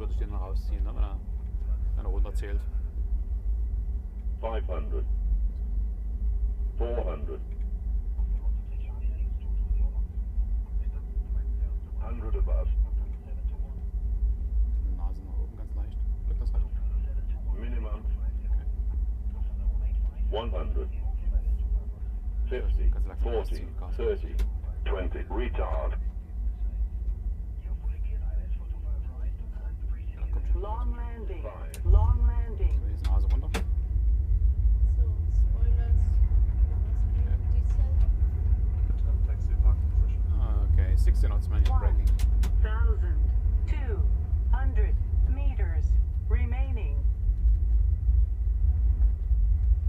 würde ich den dann rausziehen, ne, wenn er runterzählt. 500. 400. 100 above. Nase nach oben ganz leicht. Drück das halt. Minimum. Okay. 100. 50. 40. 30. 20. Retard. Long landing. Long landing. So, hier ist Nase runter. So, Spoilers. Okay, 16 knots manual braking. 1,200 meters.